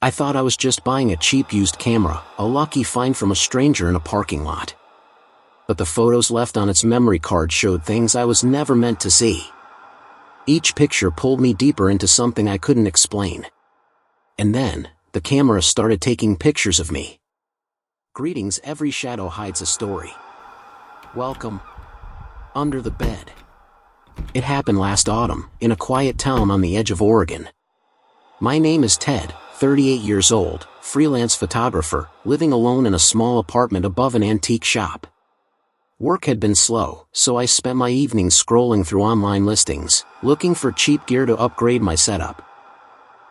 I thought I was just buying a cheap used camera, a lucky find from a stranger in a parking lot. But the photos left on its memory card showed things I was never meant to see. Each picture pulled me deeper into something I couldn't explain. And then, the camera started taking pictures of me. Greetings, every shadow hides a story. Welcome. Under the bed. It happened last autumn, in a quiet town on the edge of Oregon. My name is Ted, 38 years old, freelance photographer, living alone in a small apartment above an antique shop. Work had been slow, so I spent my evenings scrolling through online listings, looking for cheap gear to upgrade my setup.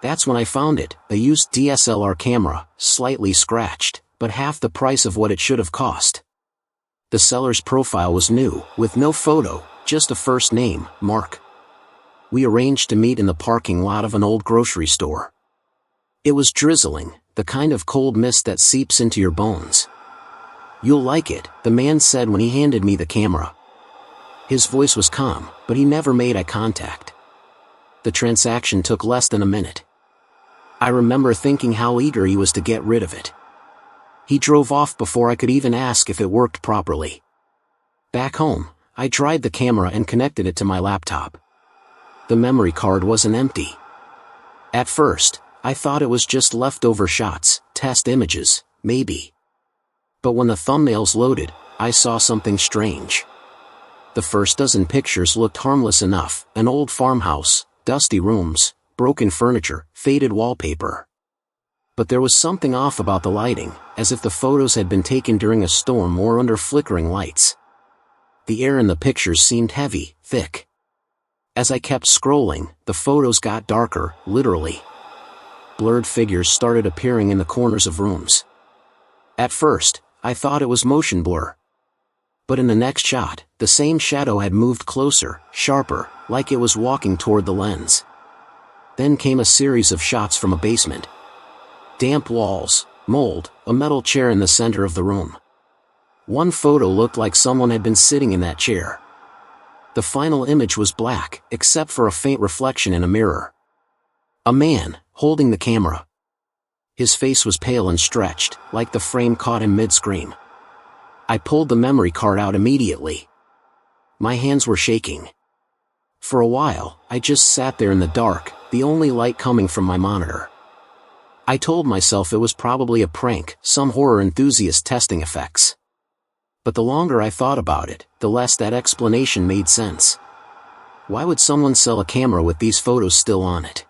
That's when I found it, a used DSLR camera, slightly scratched, but half the price of what it should have cost. The seller's profile was new, with no photo, just a first name, Mark. We arranged to meet in the parking lot of an old grocery store. It was drizzling, the kind of cold mist that seeps into your bones. "You'll like it," the man said when he handed me the camera. His voice was calm, but he never made eye contact. The transaction took less than a minute. I remember thinking how eager he was to get rid of it. He drove off before I could even ask if it worked properly. Back home, I dried the camera and connected it to my laptop. The memory card wasn't empty. At first, I thought it was just leftover shots, test images, maybe. But when the thumbnails loaded, I saw something strange. The first dozen pictures looked harmless enough: an old farmhouse, dusty rooms, broken furniture, faded wallpaper. But there was something off about the lighting, as if the photos had been taken during a storm or under flickering lights. The air in the pictures seemed heavy, thick. As I kept scrolling, the photos got darker, literally. Blurred figures started appearing in the corners of rooms. At first, I thought it was motion blur. But in the next shot, the same shadow had moved closer, sharper, like it was walking toward the lens. Then came a series of shots from a basement. Damp walls, mold, a metal chair in the center of the room. One photo looked like someone had been sitting in that chair. The final image was black, except for a faint reflection in a mirror. A man, holding the camera. His face was pale and stretched, like the frame caught him mid-scream. I pulled the memory card out immediately. My hands were shaking. For a while, I just sat there in the dark, the only light coming from my monitor. I told myself it was probably a prank, some horror enthusiast testing effects. But the longer I thought about it, the less that explanation made sense. Why would someone sell a camera with these photos still on it?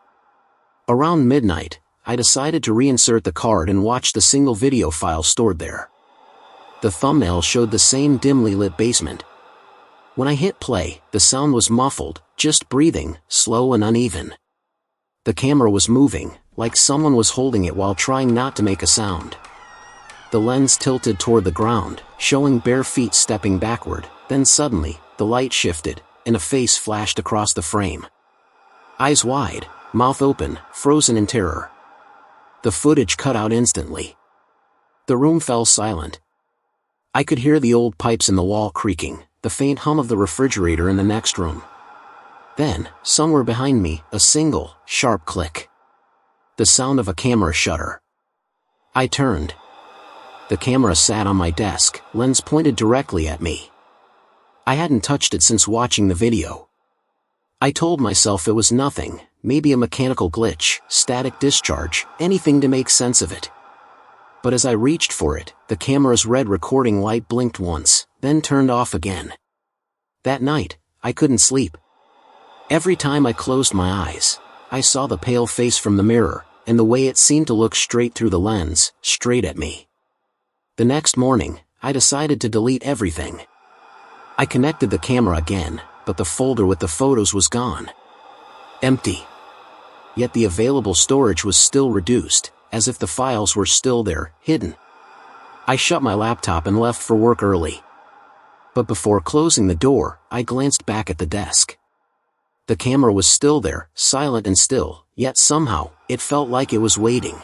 Around midnight, I decided to reinsert the card and watch the single video file stored there. The thumbnail showed the same dimly lit basement. When I hit play, the sound was muffled, just breathing, slow and uneven. The camera was moving, like someone was holding it while trying not to make a sound. The lens tilted toward the ground, showing bare feet stepping backward, then suddenly, the light shifted, and a face flashed across the frame. Eyes wide, mouth open, frozen in terror. The footage cut out instantly. The room fell silent. I could hear the old pipes in the wall creaking, the faint hum of the refrigerator in the next room. Then, somewhere behind me, a single, sharp click. The sound of a camera shutter. I turned. The camera sat on my desk, lens pointed directly at me. I hadn't touched it since watching the video. I told myself it was nothing, maybe a mechanical glitch, static discharge, anything to make sense of it. But as I reached for it, the camera's red recording light blinked once, then turned off again. That night, I couldn't sleep. Every time I closed my eyes, I saw the pale face from the mirror, and the way it seemed to look straight through the lens, straight at me. The next morning, I decided to delete everything. I connected the camera again, but the folder with the photos was gone. Empty. Yet the available storage was still reduced, as if the files were still there, hidden. I shut my laptop and left for work early. But before closing the door, I glanced back at the desk. The camera was still there, silent and still, yet somehow, it felt like it was waiting.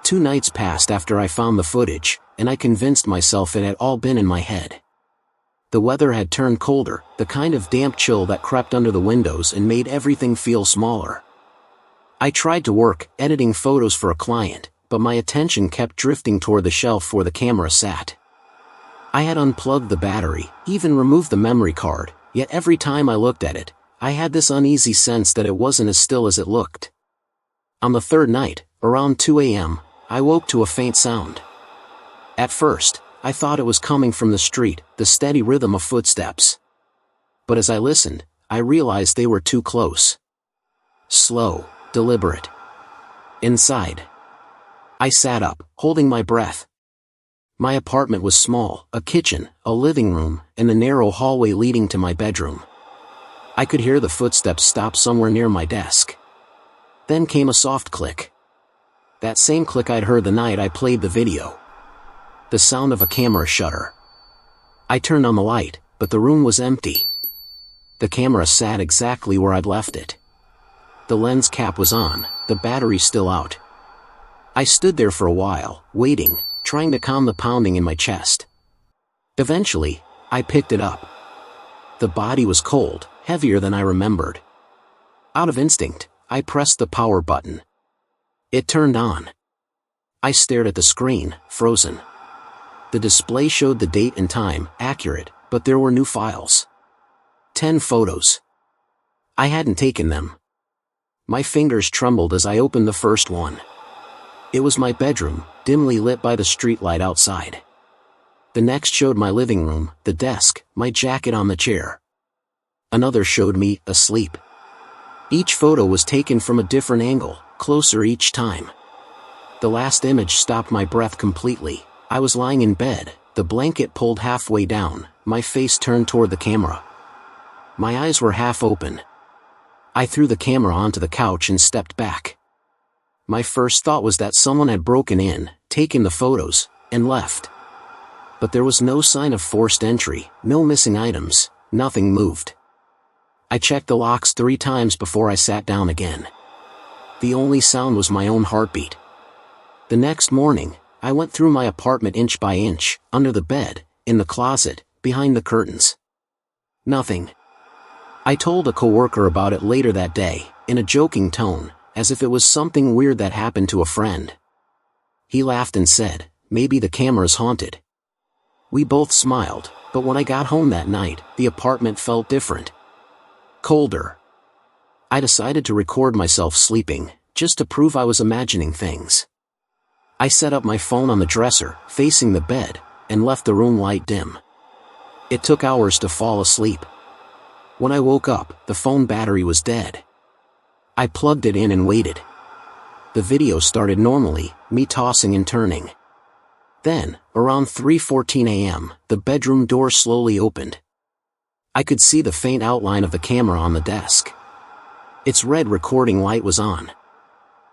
2 nights passed after I found the footage, and I convinced myself it had all been in my head. The weather had turned colder, the kind of damp chill that crept under the windows and made everything feel smaller. I tried to work, editing photos for a client, but my attention kept drifting toward the shelf where the camera sat. I had unplugged the battery, even removed the memory card, yet every time I looked at it, I had this uneasy sense that it wasn't as still as it looked. On the third night, around 2 a.m., I woke to a faint sound. At first, I thought it was coming from the street, the steady rhythm of footsteps. But as I listened, I realized they were too close. Slow, deliberate. Inside. I sat up, holding my breath. My apartment was small, a kitchen, a living room, and the narrow hallway leading to my bedroom. I could hear the footsteps stop somewhere near my desk. Then came a soft click. That same click I'd heard the night I played the video. The sound of a camera shutter. I turned on the light, but the room was empty. The camera sat exactly where I'd left it. The lens cap was on, the battery still out. I stood there for a while, waiting, trying to calm the pounding in my chest. Eventually, I picked it up. The body was cold, heavier than I remembered. Out of instinct, I pressed the power button. It turned on. I stared at the screen, frozen. The display showed the date and time, accurate, but there were new files. 10 photos. I hadn't taken them. My fingers trembled as I opened the first one. It was my bedroom, dimly lit by the streetlight outside. The next showed my living room, the desk, my jacket on the chair. Another showed me, asleep. Each photo was taken from a different angle, closer each time. The last image stopped my breath completely. I was lying in bed, the blanket pulled halfway down, my face turned toward the camera. My eyes were half open. I threw the camera onto the couch and stepped back. My first thought was that someone had broken in, taken the photos, and left. But there was no sign of forced entry, no missing items, nothing moved. I checked the locks 3 times before I sat down again. The only sound was my own heartbeat. The next morning, I went through my apartment inch by inch, under the bed, in the closet, behind the curtains. Nothing. I told a coworker about it later that day, in a joking tone, as if it was something weird that happened to a friend. He laughed and said, "Maybe the camera's haunted." We both smiled, but when I got home that night, the apartment felt different. Colder. I decided to record myself sleeping, just to prove I was imagining things. I set up my phone on the dresser, facing the bed, and left the room light dim. It took hours to fall asleep. When I woke up, the phone battery was dead. I plugged it in and waited. The video started normally, me tossing and turning. Then, around 3:14 a.m., the bedroom door slowly opened. I could see the faint outline of the camera on the desk. Its red recording light was on.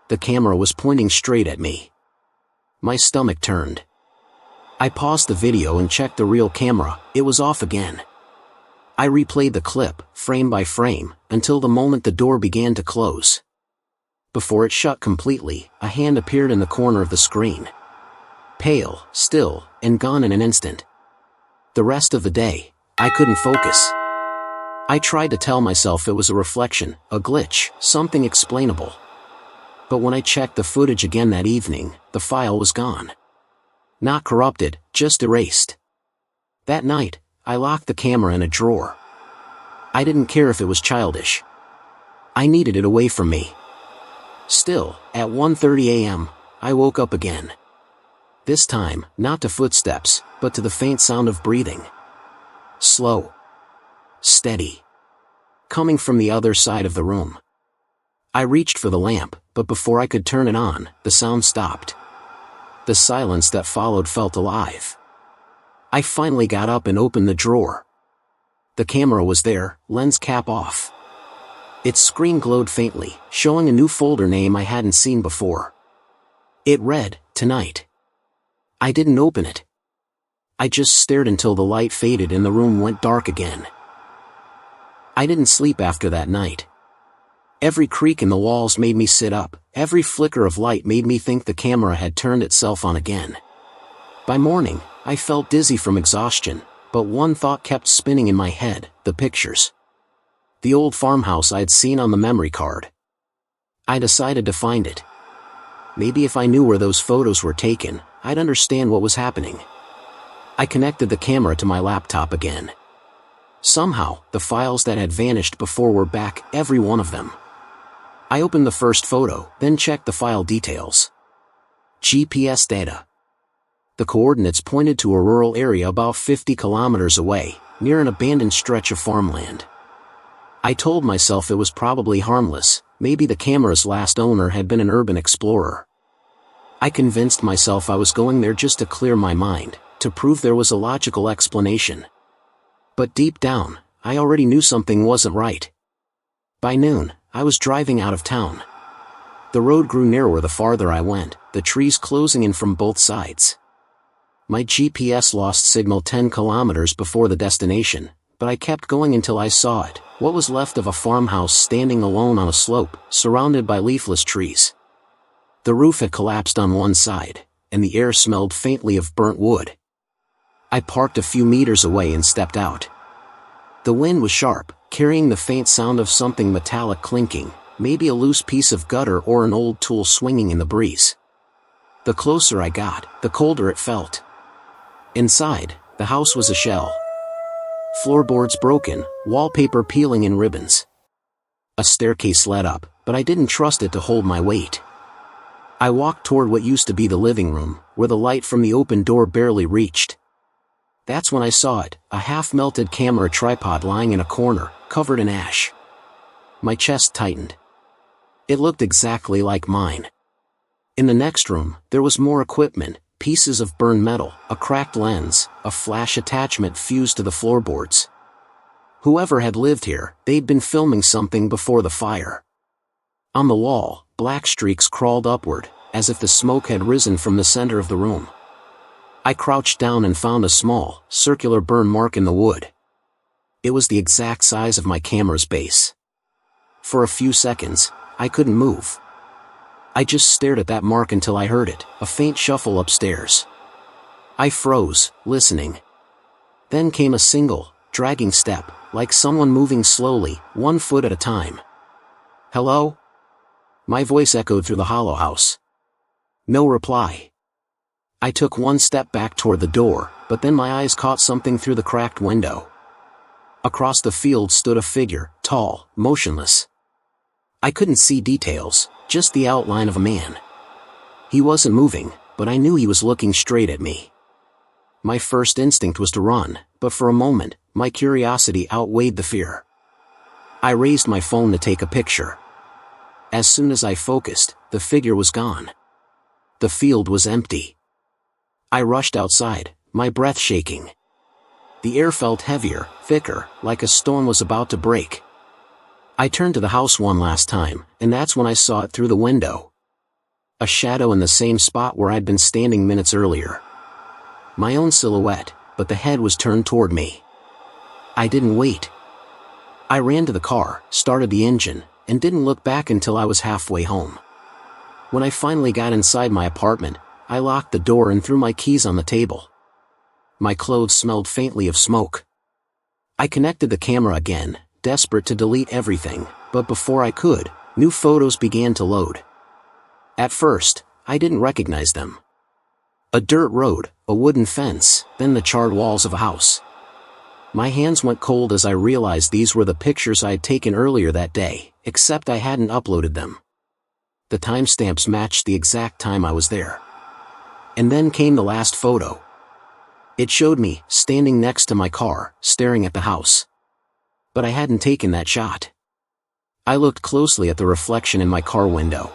The camera was pointing straight at me. My stomach turned. I paused the video and checked the real camera. It was off again. I replayed the clip, frame by frame, until the moment the door began to close. Before it shut completely, a hand appeared in the corner of the screen. Pale, still, and gone in an instant. The rest of the day, I couldn't focus. I tried to tell myself it was a reflection, a glitch, something explainable. But when I checked the footage again that evening, the file was gone. Not corrupted, just erased. That night, I locked the camera in a drawer. I didn't care if it was childish. I needed it away from me. Still, at 1:30 a.m., I woke up again. This time, not to footsteps, but to the faint sound of breathing. Slow. Steady. Coming from the other side of the room. I reached for the lamp, but before I could turn it on, the sound stopped. The silence that followed felt alive. I finally got up and opened the drawer. The camera was there, lens cap off. Its screen glowed faintly, showing a new folder name I hadn't seen before. It read, "Tonight." I didn't open it. I just stared until the light faded and the room went dark again. I didn't sleep after that night. Every creak in the walls made me sit up, every flicker of light made me think the camera had turned itself on again. By morning, I felt dizzy from exhaustion, but one thought kept spinning in my head, the pictures. The old farmhouse I'd seen on the memory card. I decided to find it. Maybe if I knew where those photos were taken, I'd understand what was happening. I connected the camera to my laptop again. Somehow, the files that had vanished before were back, every one of them. I opened the first photo, then checked the file details. GPS data. The coordinates pointed to a rural area about 50 kilometers away, near an abandoned stretch of farmland. I told myself it was probably harmless, maybe the camera's last owner had been an urban explorer. I convinced myself I was going there just to clear my mind, to prove there was a logical explanation. But deep down, I already knew something wasn't right. By noon, I was driving out of town. The road grew narrower the farther I went, the trees closing in from both sides. My GPS lost signal 10 kilometers before the destination, but I kept going until I saw it, what was left of a farmhouse standing alone on a slope, surrounded by leafless trees. The roof had collapsed on one side, and the air smelled faintly of burnt wood. I parked a few meters away and stepped out. The wind was sharp, carrying the faint sound of something metallic clinking, maybe a loose piece of gutter or an old tool swinging in the breeze. The closer I got, the colder it felt. Inside, the house was a shell. Floorboards broken, wallpaper peeling in ribbons. A staircase led up, but I didn't trust it to hold my weight. I walked toward what used to be the living room, where the light from the open door barely reached. That's when I saw it, a half-melted camera tripod lying in a corner, covered in ash. My chest tightened. It looked exactly like mine. In the next room, there was more equipment, pieces of burned metal, a cracked lens, a flash attachment fused to the floorboards. Whoever had lived here, they'd been filming something before the fire. On the wall, black streaks crawled upward, as if the smoke had risen from the center of the room. I crouched down and found a small, circular burn mark in the wood. It was the exact size of my camera's base. For a few seconds, I couldn't move. I just stared at that mark until I heard it, a faint shuffle upstairs. I froze, listening. Then came a single, dragging step, like someone moving slowly, 1 foot at a time. "Hello?" My voice echoed through the hollow house. No reply. I took 1 step back toward the door, but then my eyes caught something through the cracked window. Across the field stood a figure, tall, motionless. I couldn't see details, just the outline of a man. He wasn't moving, but I knew he was looking straight at me. My first instinct was to run, but for a moment, my curiosity outweighed the fear. I raised my phone to take a picture. As soon as I focused, the figure was gone. The field was empty. I rushed outside, my breath shaking. The air felt heavier, thicker, like a storm was about to break. I turned to the house one last time, and that's when I saw it through the window. A shadow in the same spot where I'd been standing minutes earlier. My own silhouette, but the head was turned toward me. I didn't wait. I ran to the car, started the engine, and didn't look back until I was halfway home. When I finally got inside my apartment, I locked the door and threw my keys on the table. My clothes smelled faintly of smoke. I connected the camera again, desperate to delete everything, but before I could, new photos began to load. At first, I didn't recognize them. A dirt road, a wooden fence, then the charred walls of a house. My hands went cold as I realized these were the pictures I had taken earlier that day, except I hadn't uploaded them. The timestamps matched the exact time I was there. And then came the last photo. It showed me, standing next to my car, staring at the house. But I hadn't taken that shot. I looked closely at the reflection in my car window.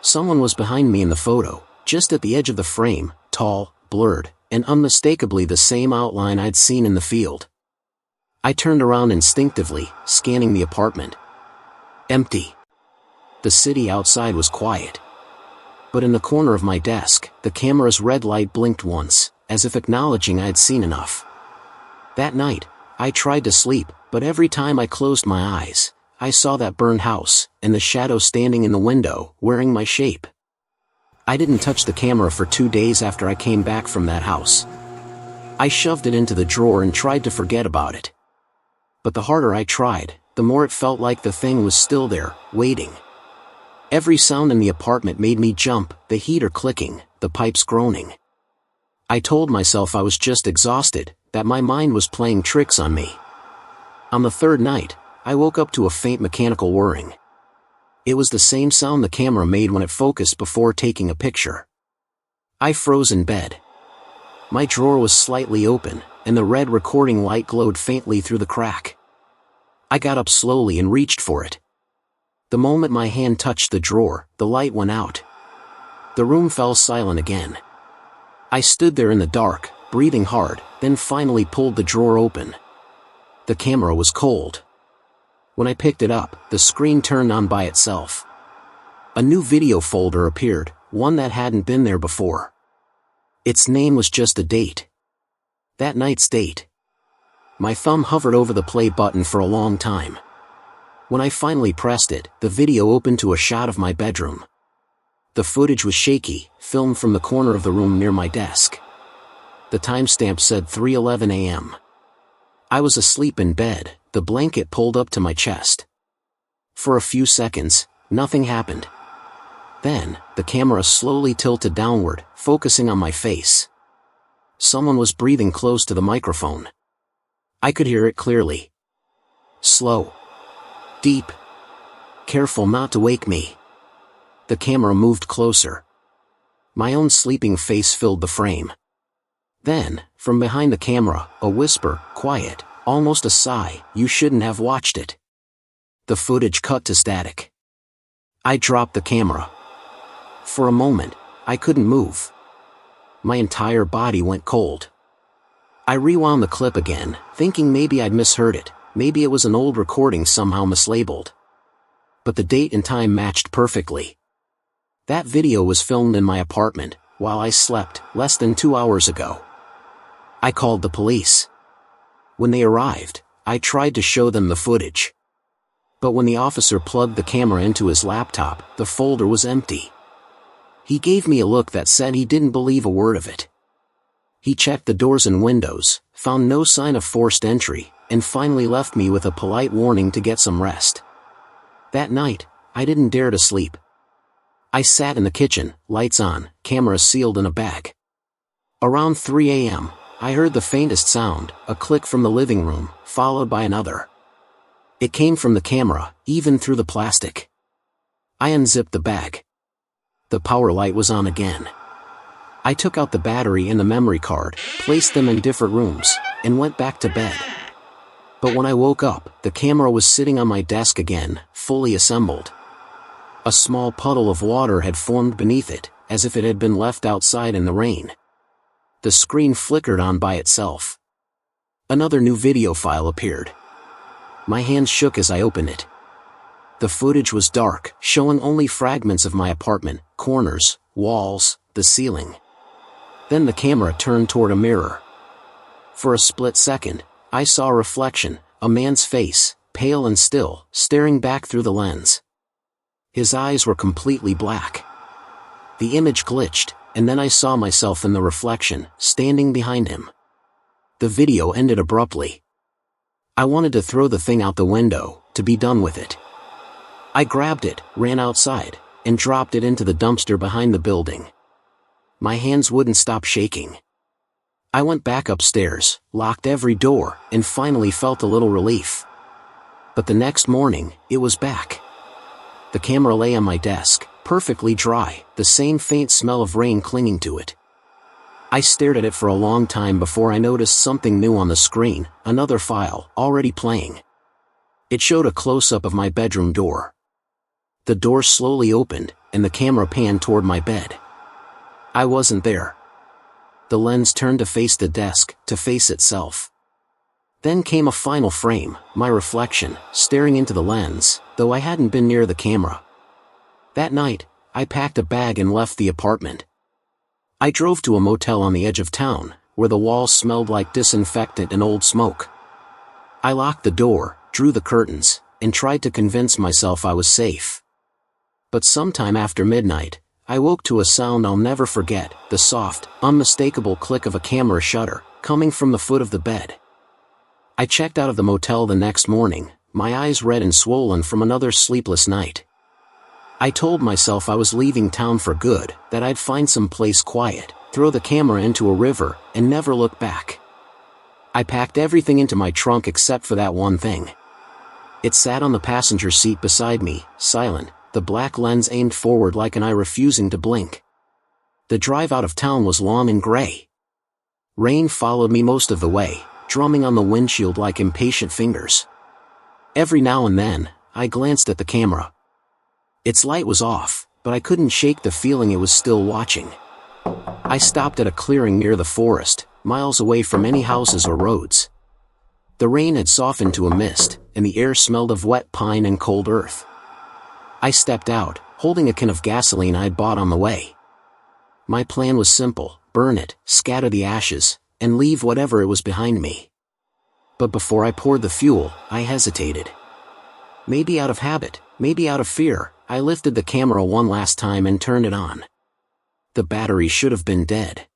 Someone was behind me in the photo, just at the edge of the frame, tall, blurred, and unmistakably the same outline I'd seen in the field. I turned around instinctively, scanning the apartment. Empty. The city outside was quiet. But in the corner of my desk, the camera's red light blinked once, as if acknowledging I'd seen enough. That night, I tried to sleep, but every time I closed my eyes, I saw that burned house, and the shadow standing in the window, wearing my shape. I didn't touch the camera for 2 days after I came back from that house. I shoved it into the drawer and tried to forget about it. But the harder I tried, the more it felt like the thing was still there, waiting. Every sound in the apartment made me jump, the heater clicking, the pipes groaning. I told myself I was just exhausted, that my mind was playing tricks on me. On the third night, I woke up to a faint mechanical whirring. It was the same sound the camera made when it focused before taking a picture. I froze in bed. My drawer was slightly open, and the red recording light glowed faintly through the crack. I got up slowly and reached for it. The moment my hand touched the drawer, the light went out. The room fell silent again. I stood there in the dark, breathing hard, then finally pulled the drawer open. The camera was cold. When I picked it up, the screen turned on by itself. A new video folder appeared, one that hadn't been there before. Its name was just a date. That night's date. My thumb hovered over the play button for a long time. When I finally pressed it, the video opened to a shot of my bedroom. The footage was shaky, filmed from the corner of the room near my desk. The timestamp said 3:11 a.m. I was asleep in bed, the blanket pulled up to my chest. For a few seconds, nothing happened. Then, the camera slowly tilted downward, focusing on my face. Someone was breathing close to the microphone. I could hear it clearly. Slow. Deep. Careful not to wake me. The camera moved closer. My own sleeping face filled the frame. Then, from behind the camera, a whisper, quiet, almost a sigh, "You shouldn't have watched it." The footage cut to static. I dropped the camera. For a moment, I couldn't move. My entire body went cold. I rewound the clip again, thinking maybe I'd misheard it, maybe it was an old recording somehow mislabeled. But the date and time matched perfectly. That video was filmed in my apartment, while I slept, less than 2 hours ago. I called the police. When they arrived, I tried to show them the footage. But when the officer plugged the camera into his laptop, the folder was empty. He gave me a look that said he didn't believe a word of it. He checked the doors and windows, found no sign of forced entry, and finally left me with a polite warning to get some rest. That night, I didn't dare to sleep. I sat in the kitchen, lights on, camera sealed in a bag. Around 3 a.m., I heard the faintest sound, a click from the living room, followed by another. It came from the camera, even through the plastic. I unzipped the bag. The power light was on again. I took out the battery and the memory card, placed them in different rooms, and went back to bed. But when I woke up, the camera was sitting on my desk again, fully assembled. A small puddle of water had formed beneath it, as if it had been left outside in the rain. The screen flickered on by itself. Another new video file appeared. My hands shook as I opened it. The footage was dark, showing only fragments of my apartment, corners, walls, the ceiling. Then the camera turned toward a mirror. For a split second, I saw a reflection, a man's face, pale and still, staring back through the lens. His eyes were completely black. The image glitched, and then I saw myself in the reflection, standing behind him. The video ended abruptly. I wanted to throw the thing out the window, to be done with it. I grabbed it, ran outside, and dropped it into the dumpster behind the building. My hands wouldn't stop shaking. I went back upstairs, locked every door, and finally felt a little relief. But the next morning, it was back. The camera lay on my desk, perfectly dry, the same faint smell of rain clinging to it. I stared at it for a long time before I noticed something new on the screen, another file, already playing. It showed a close-up of my bedroom door. The door slowly opened, and the camera panned toward my bed. I wasn't there. The lens turned to face the desk, to face itself. Then came a final frame, my reflection, staring into the lens, though I hadn't been near the camera. That night, I packed a bag and left the apartment. I drove to a motel on the edge of town, where the walls smelled like disinfectant and old smoke. I locked the door, drew the curtains, and tried to convince myself I was safe. But sometime after midnight, I woke to a sound I'll never forget, the soft, unmistakable click of a camera shutter, coming from the foot of the bed. I checked out of the motel the next morning, my eyes red and swollen from another sleepless night. I told myself I was leaving town for good, that I'd find some place quiet, throw the camera into a river, and never look back. I packed everything into my trunk except for that one thing. It sat on the passenger seat beside me, silent, the black lens aimed forward like an eye refusing to blink. The drive out of town was long and gray. Rain followed me most of the way, drumming on the windshield like impatient fingers. Every now and then, I glanced at the camera. Its light was off, but I couldn't shake the feeling it was still watching. I stopped at a clearing near the forest, miles away from any houses or roads. The rain had softened to a mist, and the air smelled of wet pine and cold earth. I stepped out, holding a can of gasoline I'd bought on the way. My plan was simple: burn it, scatter the ashes, and leave whatever it was behind me. But before I poured the fuel, I hesitated. Maybe out of habit, maybe out of fear, I lifted the camera one last time and turned it on. The battery should have been dead.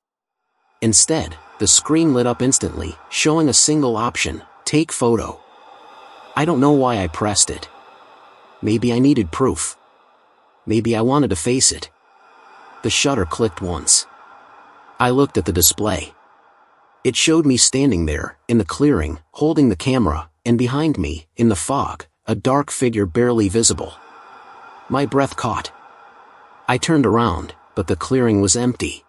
Instead, the screen lit up instantly, showing a single option: take photo. I don't know why I pressed it. Maybe I needed proof. Maybe I wanted to face it. The shutter clicked once. I looked at the display. It showed me standing there, in the clearing, holding the camera, and behind me, in the fog, a dark figure barely visible. My breath caught. I turned around, but the clearing was empty.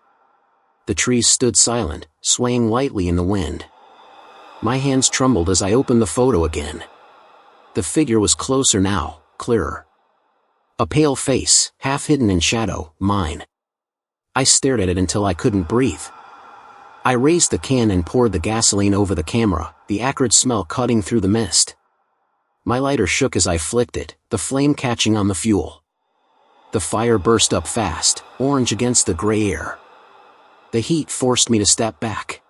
The trees stood silent, swaying lightly in the wind. My hands trembled as I opened the photo again. The figure was closer now, clearer. A pale face, half hidden in shadow, mine. I stared at it until I couldn't breathe. I raised the can and poured the gasoline over the camera, the acrid smell cutting through the mist. My lighter shook as I flicked it, the flame catching on the fuel. The fire burst up fast, orange against the gray air. The heat forced me to step back.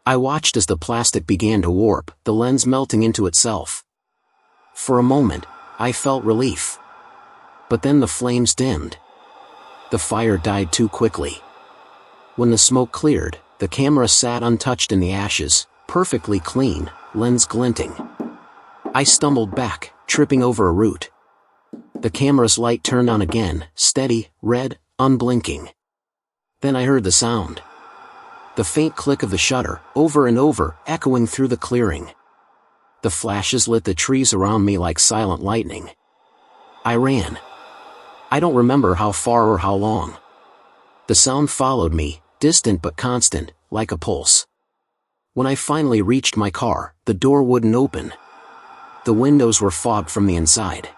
I watched as the plastic began to warp, the lens melting into itself. For a moment, I felt relief. But then the flames dimmed. The fire died too quickly. When the smoke cleared, the camera sat untouched in the ashes, perfectly clean, lens glinting. I stumbled back, tripping over a root. The camera's light turned on again, steady, red, unblinking. Then I heard the sound. The faint click of the shutter, over and over, echoing through the clearing. The flashes lit the trees around me like silent lightning. I ran. I don't remember how far or how long. The sound followed me, distant but constant, like a pulse. When I finally reached my car, the door wouldn't open. The windows were fogged from the inside.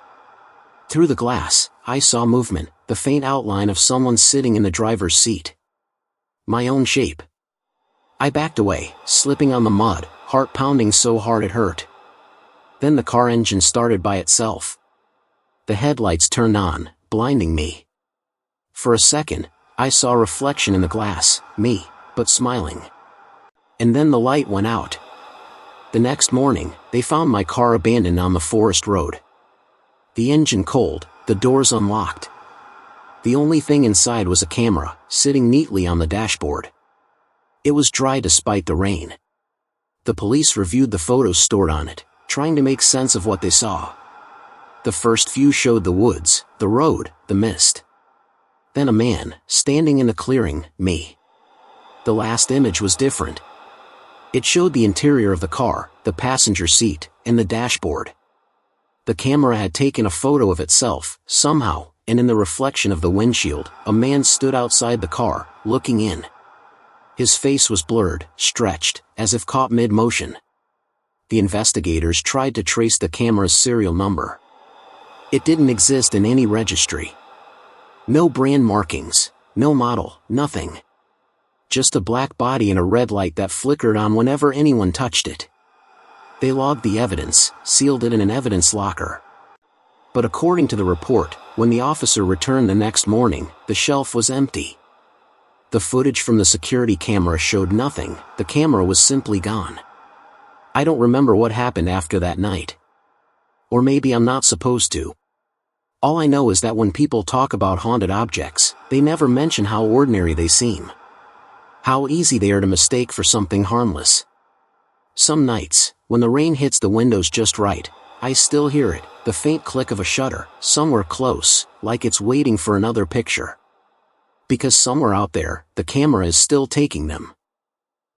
Through the glass, I saw movement, the faint outline of someone sitting in the driver's seat. My own shape. I backed away, slipping on the mud, heart pounding so hard it hurt. Then the car engine started by itself. The headlights turned on, blinding me. For a second, I saw a reflection in the glass, me, but smiling. And then the light went out. The next morning, they found my car abandoned on the forest road. The engine cold, the doors unlocked. The only thing inside was a camera, sitting neatly on the dashboard. It was dry despite the rain. The police reviewed the photos stored on it, trying to make sense of what they saw. The first few showed the woods, the road, the mist. Then a man, standing in the clearing, me. The last image was different. It showed the interior of the car, the passenger seat, and the dashboard. The camera had taken a photo of itself, somehow, and in the reflection of the windshield, a man stood outside the car, looking in. His face was blurred, stretched, as if caught mid-motion. The investigators tried to trace the camera's serial number. It didn't exist in any registry. No brand markings, no model, nothing. Just a black body and a red light that flickered on whenever anyone touched it. They logged the evidence, sealed it in an evidence locker. But according to the report, when the officer returned the next morning, the shelf was empty. The footage from the security camera showed nothing, the camera was simply gone. I don't remember what happened after that night. Or maybe I'm not supposed to. All I know is that when people talk about haunted objects, they never mention how ordinary they seem. How easy they are to mistake for something harmless. Some nights, when the rain hits the windows just right, I still hear it, the faint click of a shutter, somewhere close, like it's waiting for another picture. Because somewhere out there, the camera is still taking them.